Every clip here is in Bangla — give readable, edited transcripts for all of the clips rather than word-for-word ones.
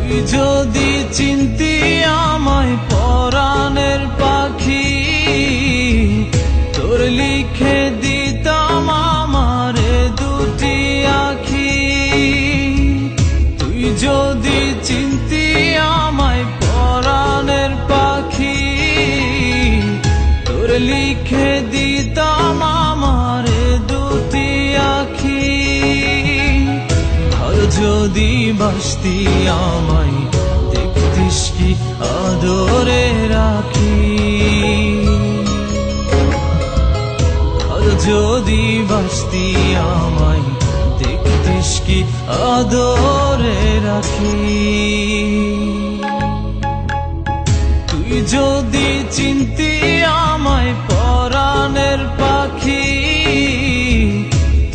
তুই যদি চিনতি আমায় পরাণের পাখি, তোর লিখে দিতাম আমারে দুটি আখি। তুই যদি চিনতি আমায় পরাণের পাখি, তোর লিখে দিতাম আমারে দুটি আখি। ভালো যদি বাসতি আমায়, দেখতিস কি আদরে রাখি। ভালো যদি বাসতি আমায়, দেখতিস কি আদরে রাখি। তুই যদি চিনতি আমায় পরাণের পাখি,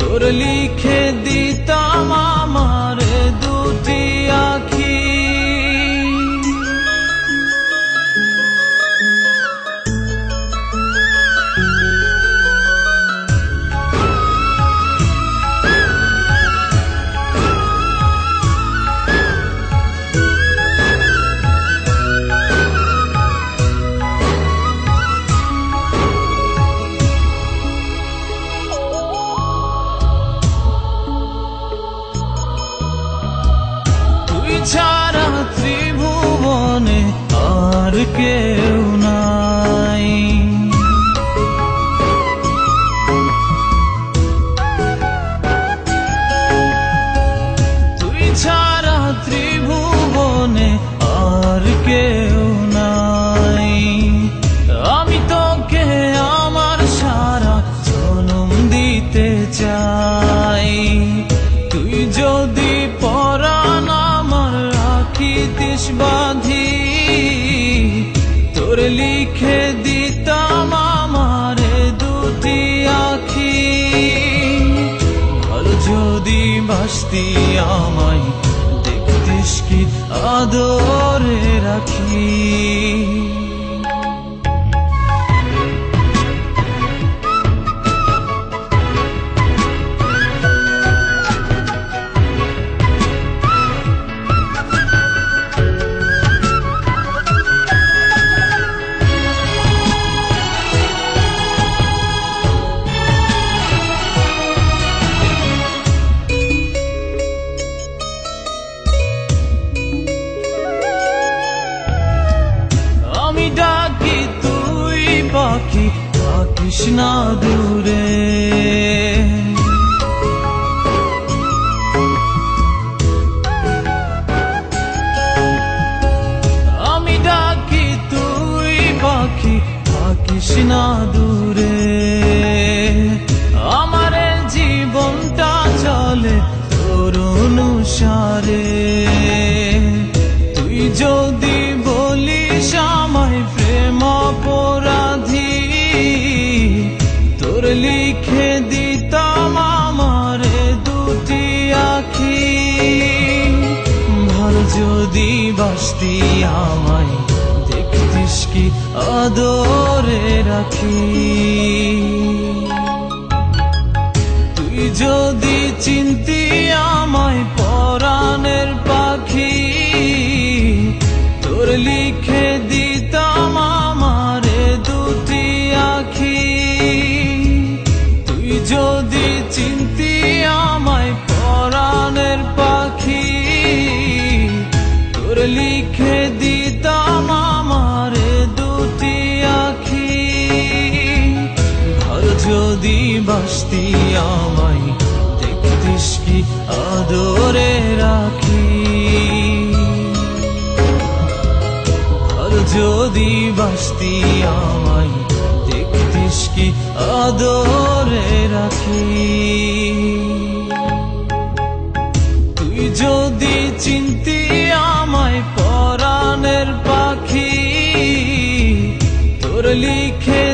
তোর লিখে দিতাম আমার দুটি আখি। ছাড়া ত্রিভুবনে আর কেউ নাই। তুই ছাড়া ত্রিভুবনে আর কেউ নাই। আমি তোকে আমার সারা জনম দিতে চাই। তুই যদি পরাণ রাখিতিস বাঁধি, তোর লিখে দিতাম আমারে দুটি আখি। ভালো যদি বাসতি আমায়, দেখতিস কি আদরে রাখি। আমি ডাকি তুই পাখি, থাকিস না দূরে। আমি ডাকি তুই পাখি, থাকিস না দূরে। আমার জীবনটা চলে তোর অনুসারে। তুই যদি বলিস আমায় প্রেম অপরাধী, তোর লিখে দিতাম আমারে দুটি আখি। ভালো যদি বাসতি আমায়, দেখতিস কি আদরে রাখি। তুই যদি চিনতি আমায় পরাণের পাখি, তোর লিখে দিতাম আমারে দুটি আখি। তুই যদি চিনতি আমায় পরাণের পাখি, তোর লিখে দিতাম আমারে দুটি আখি। ভালো যদি বাসতি আমায়, দেখতিস কি আদরে রাখি। যদি বাসতি আমায়, দেখতিস কি আদরে রাখি। তুই যদি চিনতি আমায় পরাণের পাখি, তোর লিখে